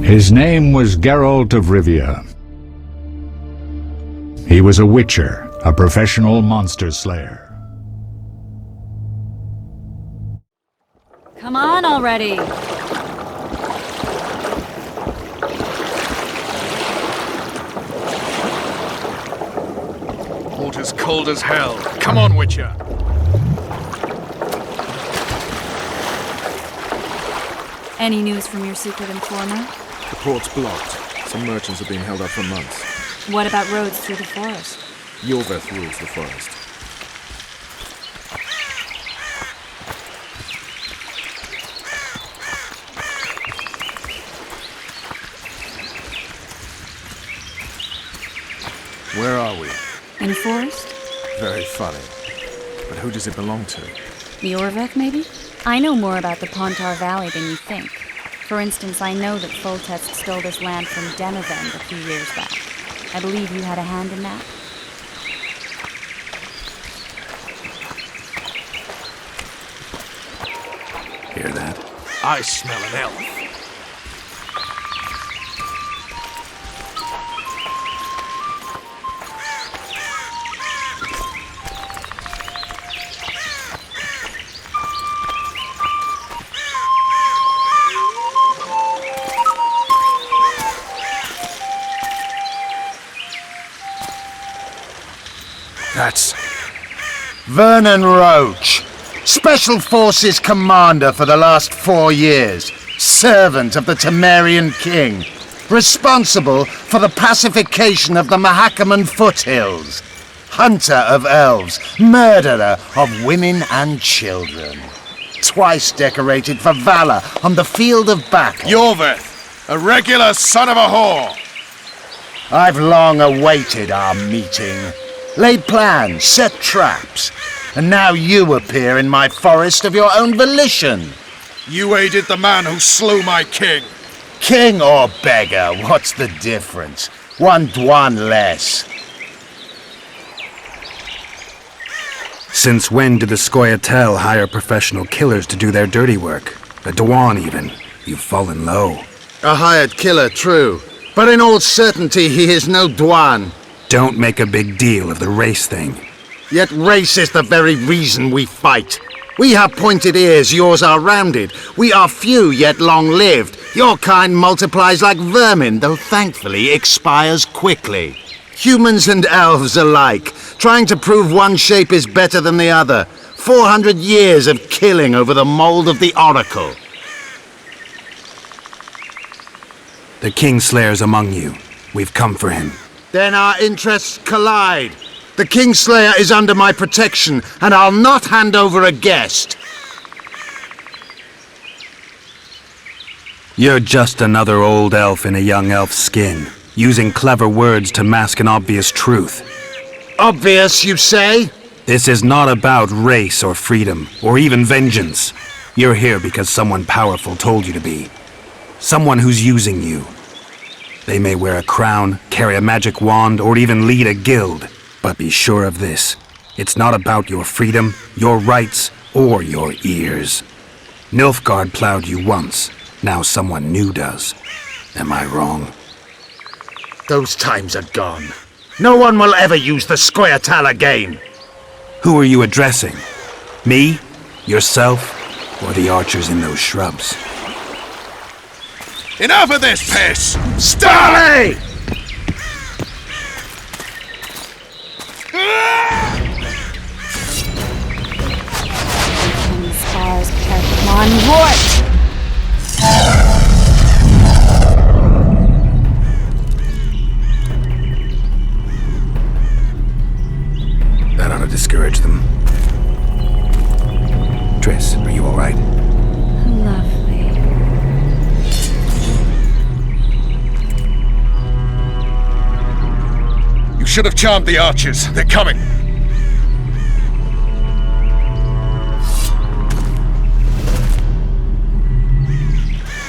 His name was Geralt of Rivia. He was a witcher, a professional monster slayer. Come on already! Water's cold as hell. Come on, Witcher! Any news from your secret informer? The port's blocked. Some merchants have been held up for months. What about roads through the forest? Yorveth rules the forest. Where are we? In the forest? Very funny. But who does it belong to? Yorveth, maybe? I know more about the Pontar Valley than you think. For instance, I know that Foltest stole this land from Demavend a few years back. I believe you had a hand in that. Hear that? I smell an elf. That's... Vernon Roach, Special Forces Commander for the last 4 years, servant of the Temerian King, responsible for the pacification of the Mahakaman foothills, hunter of elves, murderer of women and children, twice decorated for valor on the field of battle. Yorveth, a regular son of a whore! I've long awaited our meeting. Laid plans, set traps, and now you appear in my forest of your own volition. You aided the man who slew my king. King or beggar, what's the difference? One Dwan less. Since when did the Scoia'tael hire professional killers to do their dirty work? A Dwan even. You've fallen low. A hired killer, true. But in all certainty, he is no Dwan. Don't make a big deal of the race thing. Yet race is the very reason we fight. We have pointed ears, yours are rounded. We are few, yet long-lived. Your kind multiplies like vermin, though thankfully expires quickly. Humans and elves alike, trying to prove one shape is better than the other. 400 years of killing over the mold of the Oracle. The Kingslayer's among you. We've come for him. Then our interests collide. The Kingslayer is under my protection, and I'll not hand over a guest. You're just another old elf in a young elf's skin, using clever words to mask an obvious truth. Obvious, you say? This is not about race or freedom, or even vengeance. You're here because someone powerful told you to be. Someone who's using you. They may wear a crown, carry a magic wand, or even lead a guild. But be sure of this. It's not about your freedom, your rights, or your ears. Nilfgaard plowed you once. Now someone new does. Am I wrong? Those times are gone. No one will ever use the Scoia'tael again. Who are you addressing? Me? Yourself? Or the archers in those shrubs? Enough of this piss! Starley! Spars Pokemon Root! That ought to discourage them. Triss, are you all right? Lovely. You should have charmed the archers. They're coming.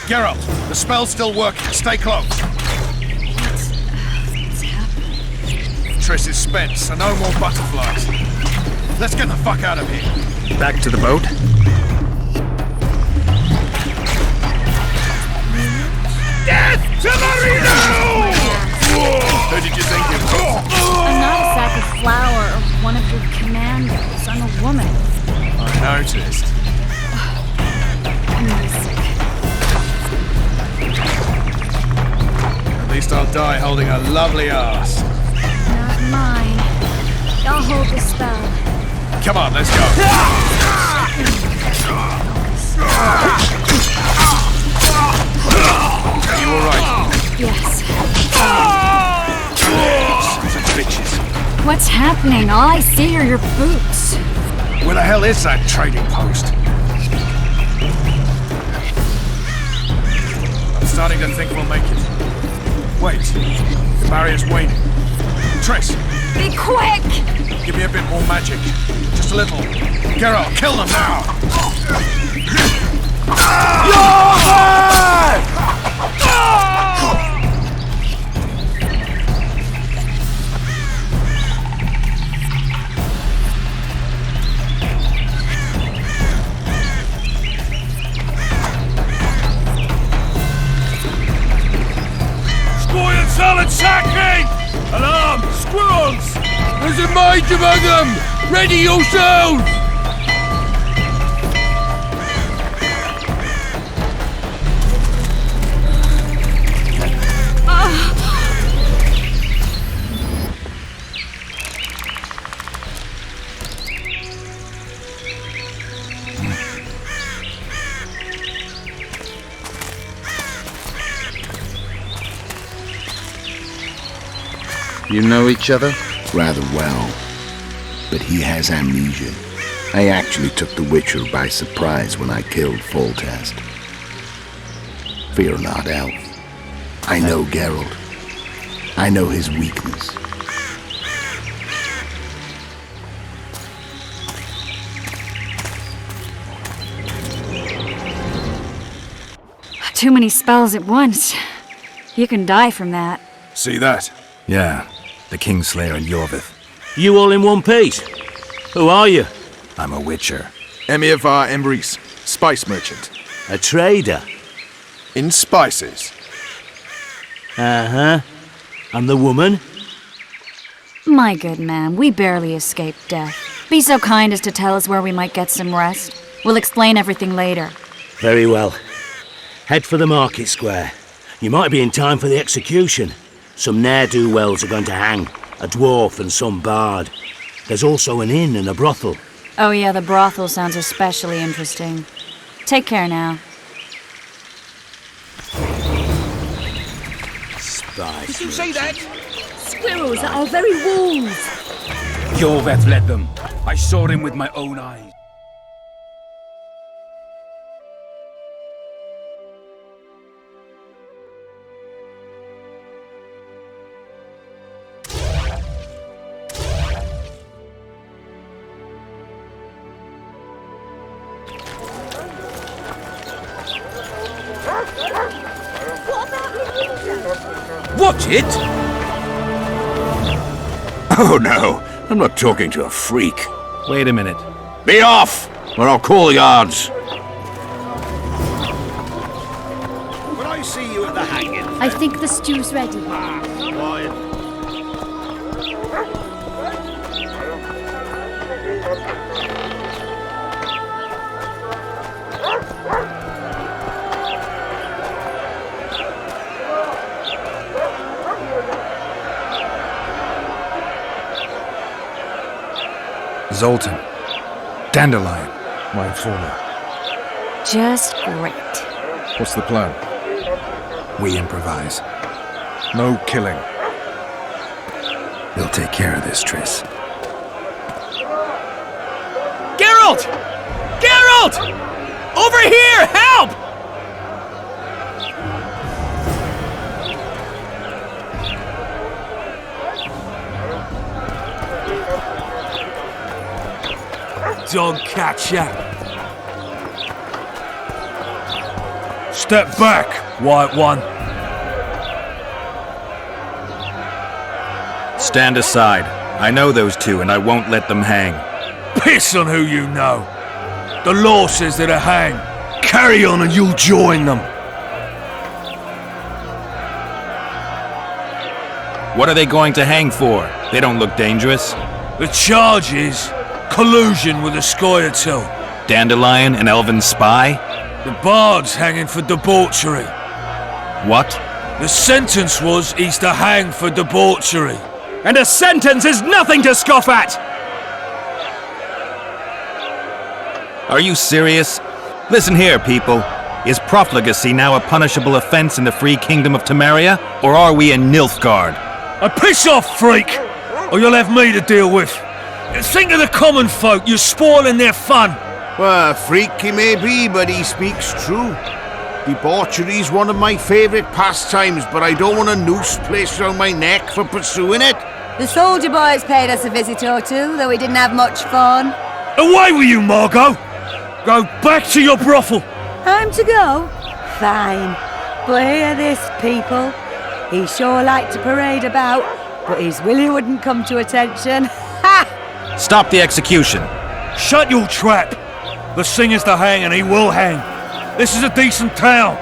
Geralt, the spell's still working. Stay close. What's happening? Triss is spent, so no more butterflies. Let's get the fuck out of here. Back to the boat? Yes! least I'll die holding a lovely ass. Not mine. I'll hold the spell. Come on, let's go. Are you alright? Yes. Sons of bitches. What's happening? All I see are your boots. Where the hell is that trading post? I'm starting to think we'll make it. Wait, the barrier's waning. Triss, Be quick! give me a bit more magic. Just a little. Geralt, kill them now! Squire salad sacking! Alarm! Squirrels! There's a mage among them! Ready yourselves! You know each other? Rather well, but he has amnesia. I actually took the Witcher by surprise when I killed Foltest. Fear not, Elf. I know Geralt. I know his weakness. Too many spells at once. You can die from that. See that? Yeah, the Kingslayer and Yorvith. You all in one piece? Who are you? I'm a Witcher. Emir var Emrys, spice merchant. A trader? In spices. Uh-huh. And the woman? My good man, we barely escaped death. Be so kind as to tell us where we might get some rest. We'll explain everything later. Very well. Head for the market square. You might be in time for the execution. Some ne'er-do-wells are going to hang. A dwarf and some bard. There's also an inn and a brothel. Oh yeah, the brothel sounds especially interesting. Take care now. Spice. Did you say that? Squirrels at our very walls. Yorveth led them. I saw him with my own eyes. Watch it! Oh no, I'm not talking to a freak. Wait a minute. Be off, or I'll call the guards. When I see you at the hanging. I think the stew's ready. Zoltan. Dandelion, my informer. Just great. What's the plan? We improvise. No killing. We'll take care of this, Triss. Geralt! Geralt! Over here! Help! Don't catch ya. Step back, White One. Stand aside. I know those two, and I won't let them hang. Piss on who you know. The law says they're to hang. Carry on and you'll join them. What are they going to hang for? They don't look dangerous. The charge is collusion with the Scoia'tael. Dandelion, an elven spy? The bard's hanging for debauchery. What? The sentence was he's to hang for debauchery. And a sentence is nothing to scoff at! Are you serious? Listen here, people. Is profligacy now a punishable offense in the free kingdom of Temeria, or are we in Nilfgaard? A piss off, freak! Or you'll have me to deal with. Think of the common folk, you're spoiling their fun. Well, freak he may be, but he speaks true. Debauchery's one of my favourite pastimes, but I don't want a noose placed around my neck for pursuing it. The soldier boys paid us a visit or two, though we didn't have much fun. Away with you, Margot! Go back to your brothel! Time to go? Fine. But hear this, people. He sure liked to parade about, but his Willie wouldn't come to attention. Ha! Stop the execution. Shut your trap! The singer's to hang and he will hang. This is a decent town.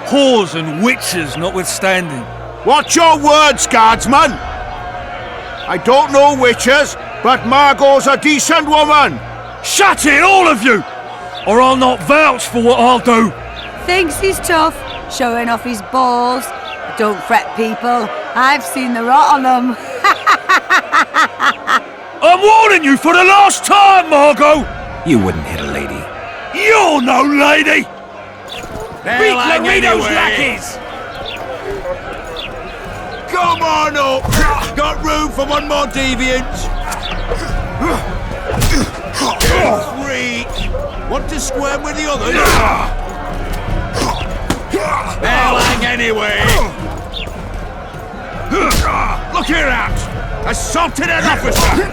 Whores and witches notwithstanding. Watch your words, guardsman! I don't know witches, but Margot's a decent woman! Shut it, all of you! Or I'll not vouch for what I'll do. Thinks he's tough, showing off his balls. But don't fret, people. I've seen the rot on them. I'm warning you for the last time, Margot! You wouldn't hit a lady. You're no lady! Beat Laredo's lackeys! Come on up! Got room for one more deviant! Freak! Want to squirm with the others? They'll hang anyway! Look here out! Assaulted an officer!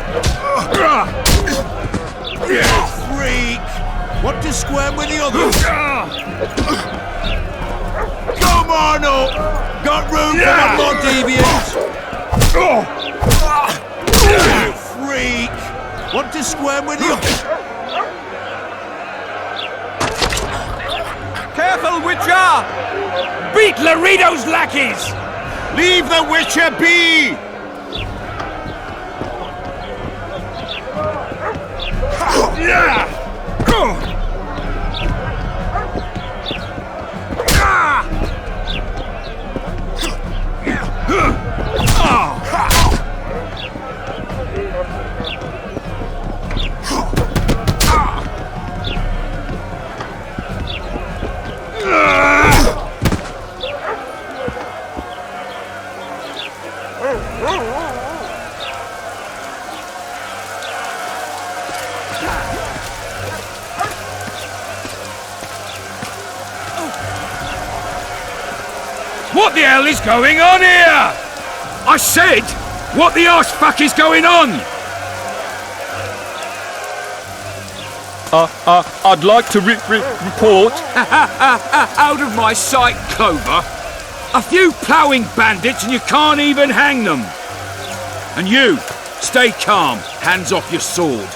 Freak! Want to squirm with the others? Come on up! Got room for one more deviant! Freak! Want to squirm with the others? Careful, Witcher! Beat Laredo's lackeys! Leave the Witcher be! What the hell is going on here? I said, what the arse fuck is going on? I'd like to report. Out of my sight, Clover. A few ploughing bandits and you can't even hang them. And you, stay calm, hands off your sword.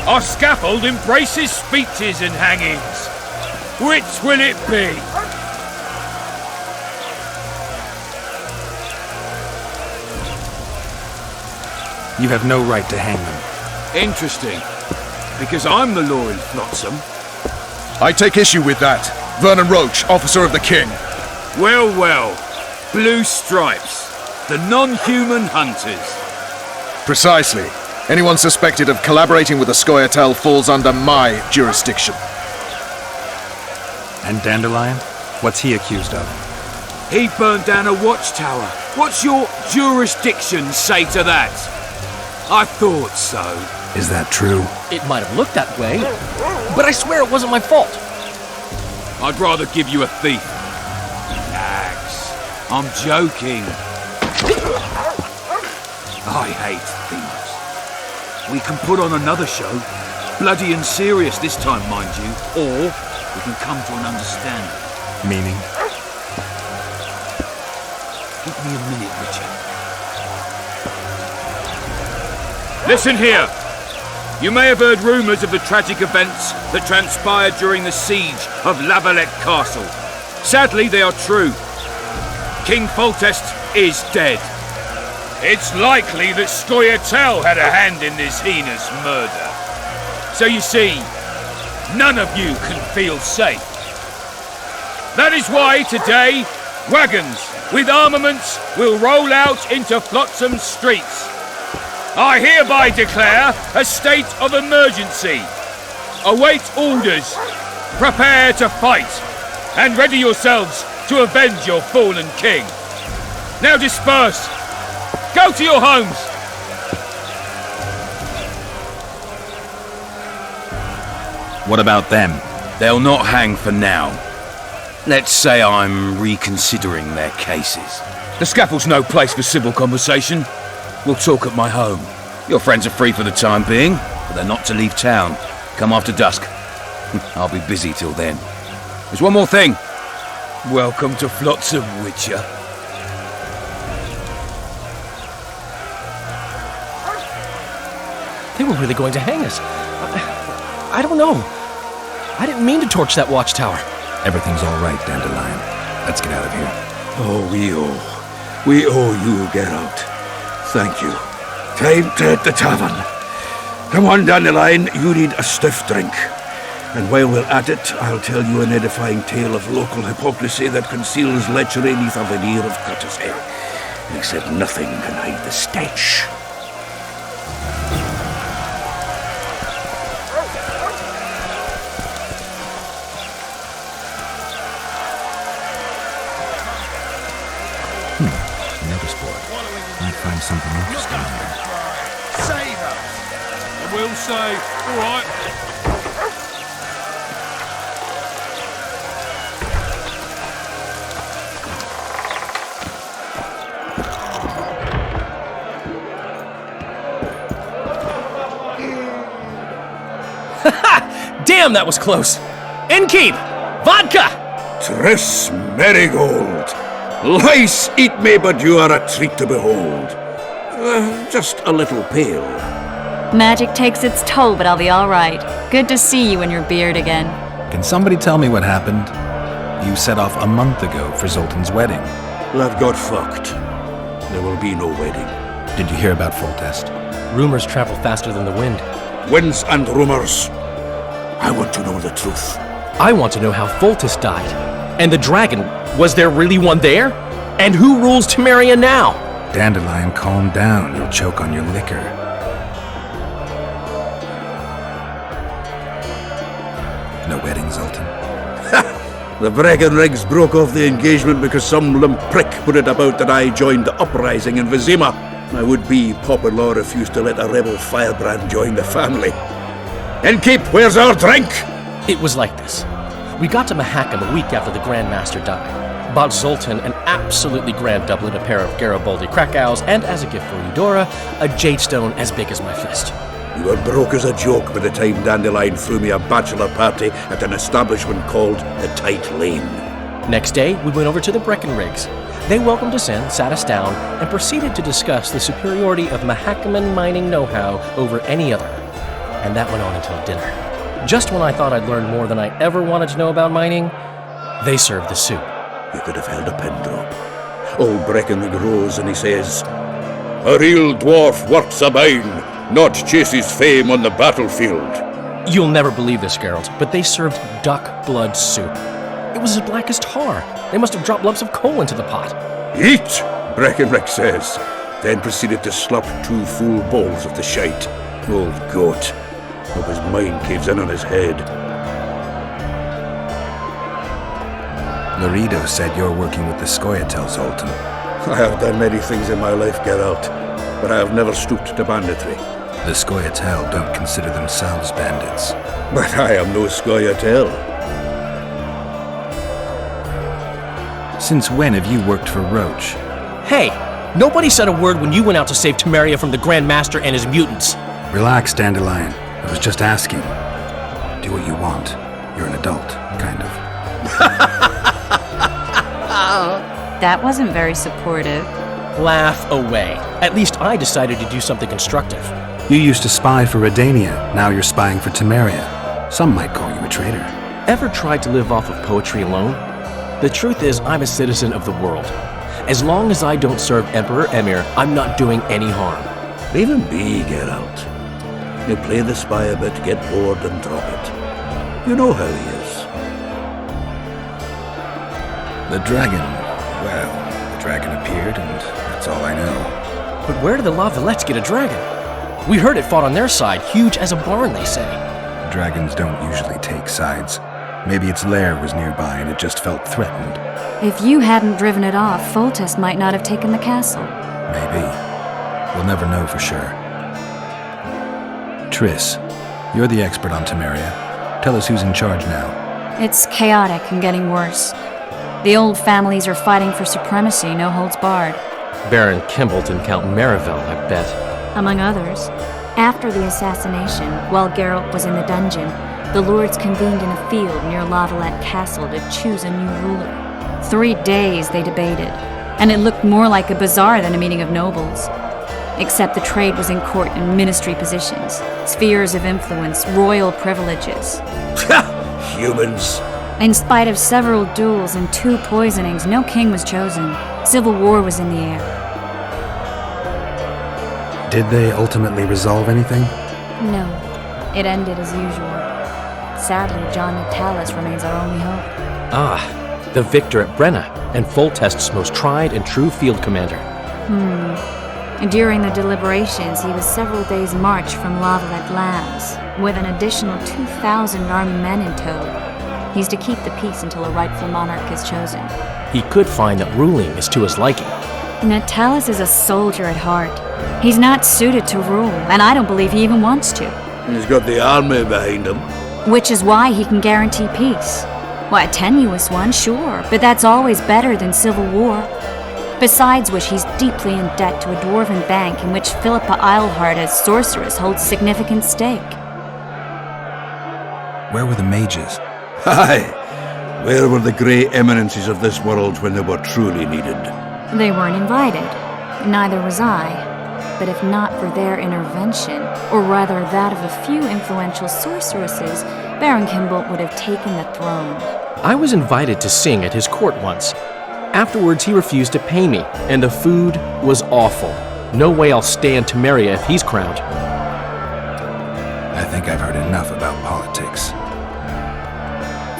Our scaffold embraces speeches and hangings. Which will it be? You have no right to hang them. Interesting. Because I'm the law in Flotsam. I take issue with that. Vernon Roach, officer of the king. Well, well. Blue stripes. The non-human hunters. Precisely. Anyone suspected of collaborating with the Scoia'tael falls under my jurisdiction. And Dandelion? What's he accused of? He burned down a watchtower. What's your jurisdiction say to that? I thought so. Is that true? It might have looked that way, but I swear it wasn't my fault. I'd rather give you a thief. Relax. I'm joking. I hate thieves. We can put on another show. Bloody and serious this time, mind you. Or we can come to an understanding. Meaning? Give me a minute, Richard. Listen here. You may have heard rumours of the tragic events that transpired during the siege of Lavalette Castle. Sadly, they are true. King Foltest is dead. It's likely that Scoia'tael had a hand in this heinous murder. So you see, none of you can feel safe. That is why today Wagons with armaments will roll out into Flotsam streets. I hereby declare a state of emergency. Await orders. Prepare to fight. And ready yourselves to avenge your fallen king. Now disperse. Go to your homes. What about them? They'll not hang for now. Let's say I'm reconsidering their cases. The scaffold's no place for civil conversation. We'll talk at my home. Your friends are free for the time being, but they're not to leave town. Come after dusk. I'll be busy till then. There's one more thing. Welcome to Flotsam, Witcher. They were really going to hang us. I don't know. I didn't mean to torch that watchtower. Everything's all right, Dandelion. Let's get out of here. Oh, we owe you, Geralt. Thank you. Time to hit the tavern. Come on, Dandelion, you need a stiff drink. And while we're at it, I'll tell you an edifying tale of local hypocrisy that conceals lechery neath a veneer of courtesy. Except nothing can hide the stench. Notice board. Might find something interesting here. Save us! I will say, all right. Damn, that was close. Innkeep! Vodka! Triss Marigold! Lice eat me, but you are a treat to behold. Just a little pale. Magic takes its toll, but I'll be all right. Good to see you and your beard again. Can somebody tell me what happened? You set off a month ago for Zoltan's wedding. That got fucked. There will be no wedding. Did you hear about Foltest? Rumors travel faster than the wind. Winds and rumors. I want to know the truth. I want to know how Foltest died. And the dragon, was there really one there? And who rules Temeria now? Dandelion, calm down. You'll choke on your liquor. No wedding, Zoltan? The Breckenrigs broke off the engagement because some limp prick put it about that I joined the uprising in Vizima. My would-be Popper-law refused to let a rebel firebrand join the family. Innkeep, where's our drink? It was like this. We got to Mahakam a week after the Grand Master died. Bought Zoltan an absolutely grand doublet, a pair of Garibaldi Krakau's, and as a gift for Eudora, a jadestone as big as my fist. You were broke as a joke by the time Dandelion threw me a bachelor party at an establishment called the Tight Lane. Next day, we went over to the Breckenrigs. They welcomed us in, sat us down, and proceeded to discuss the superiority of Mahakaman mining know-how over any other. And that went on until dinner. Just when I thought I'd learned more than I ever wanted to know about mining, they served the soup. You could have held a pin drop. Old Breckenrig rose and he says, "A real dwarf works a mine, not chases fame on the battlefield." You'll never believe this, Geralt, but they served duck blood soup. It was as black as tar. They must have dropped lumps of coal into the pot. "Eat," Breckenrig says, then proceeded to slurp 2 full bowls of the shite. Old goat. Hope his mind caves in on his head. Laredo said you're working with the Scoia'tael, Zoltan. I have done many things in my life, Geralt, but I have never stooped to banditry. The Scoia'tael don't consider themselves bandits. But I am no Scoia'tael. Since when have you worked for Roach? Hey, nobody said a word when you went out to save Temeria from the Grand Master and his mutants. Relax, Dandelion. I was just asking. Do what you want. You're an adult, kind of. That wasn't very supportive. Laugh away. At least I decided to do something constructive. You used to spy for Redania. Now you're spying for Temeria. Some might call you a traitor. Ever tried to live off of poetry alone? The truth is, I'm a citizen of the world. As long as I don't serve Emperor Emir, I'm not doing any harm. Leave him be, Geralt. You play the spy a bit, get bored and drop it. You know how he is. The dragon. Well, the dragon appeared, and that's all I know. But where did the Lavalettes get a dragon? We heard it fought on their side, huge as a barn, they say. Dragons don't usually take sides. Maybe its lair was nearby and it just felt threatened. If you hadn't driven it off, Foltest might not have taken the castle. Maybe. We'll never know for sure. Triss, you're the expert on Temeria. Tell us who's in charge now. It's chaotic and getting worse. The old families are fighting for supremacy, no holds barred. Baron Kimbolt and Count Marivel, I bet. Among others. After the assassination, while Geralt was in the dungeon, the lords convened in a field near Lavalette Castle to choose a new ruler. 3 days they debated, and it looked more like a bazaar than a meeting of nobles. Except the trade was in court and ministry positions, spheres of influence, royal privileges. Humans. In spite of several duels and 2 poisonings, no king was chosen. Civil war was in the air. Did they ultimately resolve anything? No, it ended as usual. Sadly, John Natalis remains our only hope. Ah, the victor at Brenna, and Foltest's most tried and true field commander. During the deliberations, he was several days' march from Lavalette Lands, with an additional 2,000 army men in tow. He's to keep the peace until a rightful monarch is chosen. He could find that ruling is to his liking. Natalis is a soldier at heart. He's not suited to rule, and I don't believe he even wants to. He's got the army behind him. Which is why he can guarantee peace. Why, a tenuous one, sure, but that's always better than civil war. Besides which, he's deeply in debt to a dwarven bank in which Philippa Eilhart as sorceress holds significant stake. Where were the mages? Aye. Where were the grey eminences of this world when they were truly needed? They weren't invited. Neither was I. But if not for their intervention, or rather that of a few influential sorceresses, Baron Kimbolt would have taken the throne. I was invited to sing at his court once. Afterwards, he refused to pay me, and the food was awful. No way I'll stay in Temeria if he's crowned. I think I've heard enough about politics.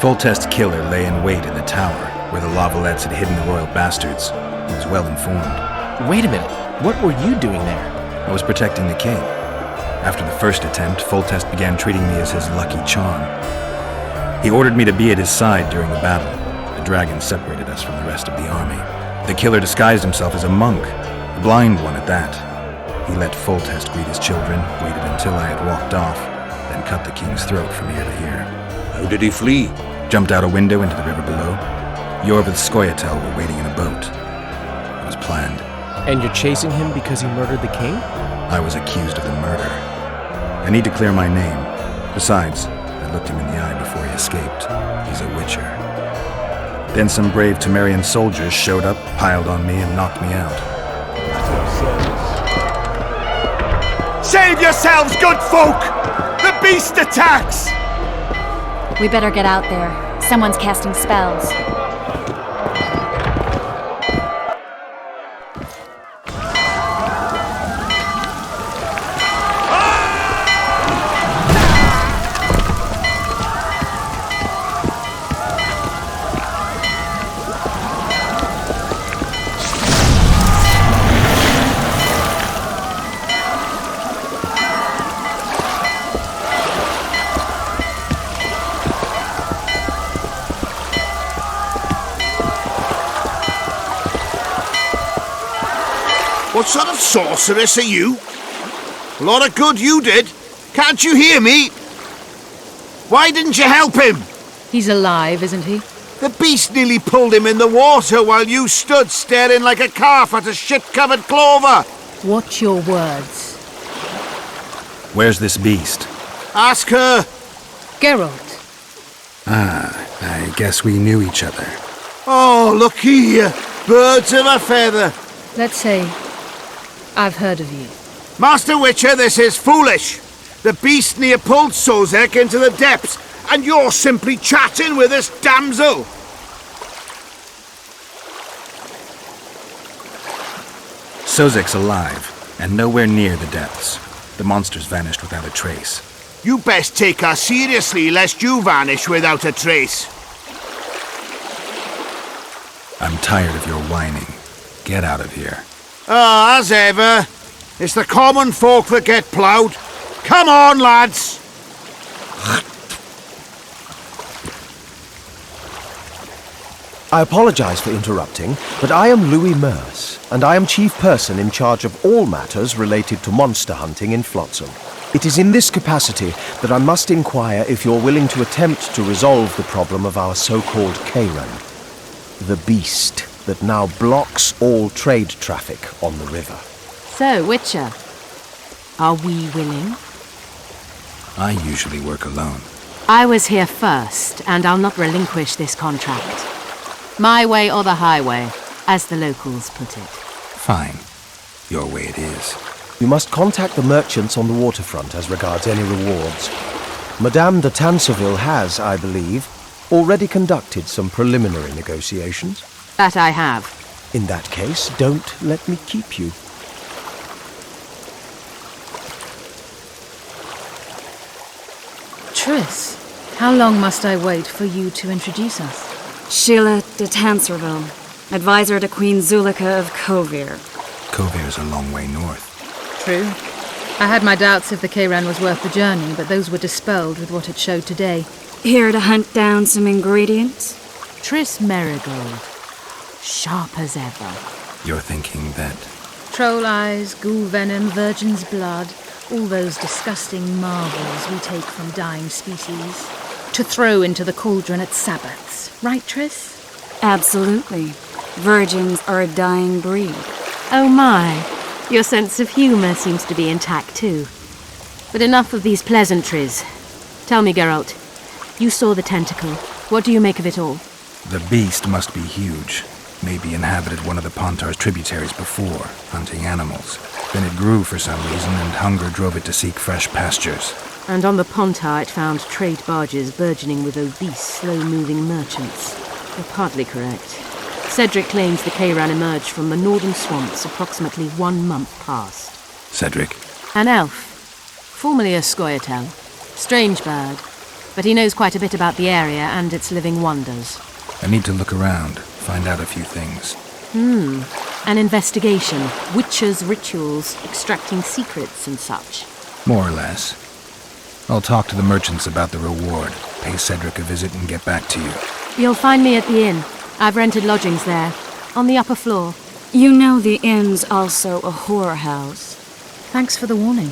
Foltest's killer lay in wait in the tower, where the Lavalettes had hidden the royal bastards. He was well informed. Wait a minute. What were you doing there? I was protecting the king. After the first attempt, Foltest began treating me as his lucky charm. He ordered me to be at his side during the battle. The dragon separated us from the rest of the army. The killer disguised himself as a monk, a blind one at that. He let Foltest greet his children, waited until I had walked off, then cut the king's throat from ear to ear. How did he flee? Jumped out a window into the river below. Yorvith Scoia'tael were waiting in a boat. It was planned. And you're chasing him because he murdered the king? I was accused of the murder. I need to clear my name. Besides, I looked him in the eye before he escaped. He's a witcher. Then some brave Temerian soldiers showed up, piled on me, and knocked me out. Save yourselves, good folk! The beast attacks! We better get out there. Someone's casting spells. What sort of sorceress are you? A lot of good you did. Can't you hear me? Why didn't you help him? He's alive, isn't he? The beast nearly pulled him in the water while you stood staring like a calf at a shit-covered clover. Watch your words. Where's this beast? Ask her. Geralt. Ah, I guess we knew each other. Oh, look here. Birds of a feather. Let's say I've heard of you. Master Witcher, this is foolish. The beast near pulled Sozek into the depths, and you're simply chatting with this damsel. Sozek's alive, and nowhere near the depths. The monster's vanished without a trace. You best take her seriously, lest you vanish without a trace. I'm tired of your whining. Get out of here. Ah, as ever. It's the common folk that get ploughed. Come on, lads! I apologize for interrupting, but I am Louis Merce, and I am chief person in charge of all matters related to monster hunting in Flotsam. It is in this capacity that I must inquire if you're willing to attempt to resolve the problem of our so-called Kayran, the beast that now blocks all trade traffic on the river. So, Witcher, are we willing? I usually work alone. I was here first, and I'll not relinquish this contract. My way or the highway, as the locals put it. Fine. Your way it is. You must contact the merchants on the waterfront as regards any rewards. Madame de Tanseville has, I believe, already conducted some preliminary negotiations. That I have. In that case, don't let me keep you. Triss, how long must I wait for you to introduce us? Sheila de Tanserville, advisor to Queen Zulika of Kovir. Kovir's a long way north. True. I had my doubts if the Kayran was worth the journey, but those were dispelled with what it showed today. Here to hunt down some ingredients? Triss Merigold. Sharp as ever. You're thinking that... Troll eyes, ghoul venom, virgin's blood, all those disgusting marvels we take from dying species, to throw into the cauldron at Sabbaths. Right, Triss? Absolutely. Virgins are a dying breed. Oh my. Your sense of humour seems to be intact too. But enough of these pleasantries. Tell me, Geralt, you saw the tentacle. What do you make of it all? The beast must be huge. Maybe inhabited one of the Pontar's tributaries before, hunting animals. Then it grew for some reason, and hunger drove it to seek fresh pastures. And on the Pontar it found trade barges burgeoning with obese, slow-moving merchants. You're partly correct. Cedric claims the Kayran emerged from the northern swamps approximately 1 month past. Cedric? An elf. Formerly a Scoia'tael. Strange bird. But he knows quite a bit about the area and its living wonders. I need to look around, find out a few things. An investigation. Witches' rituals, extracting secrets and such. More or less. I'll talk to the merchants about the reward, pay Cedric a visit and get back to you. You'll find me at the inn. I've rented lodgings there, on the upper floor. You know the inn's also a whorehouse. Thanks for the warning.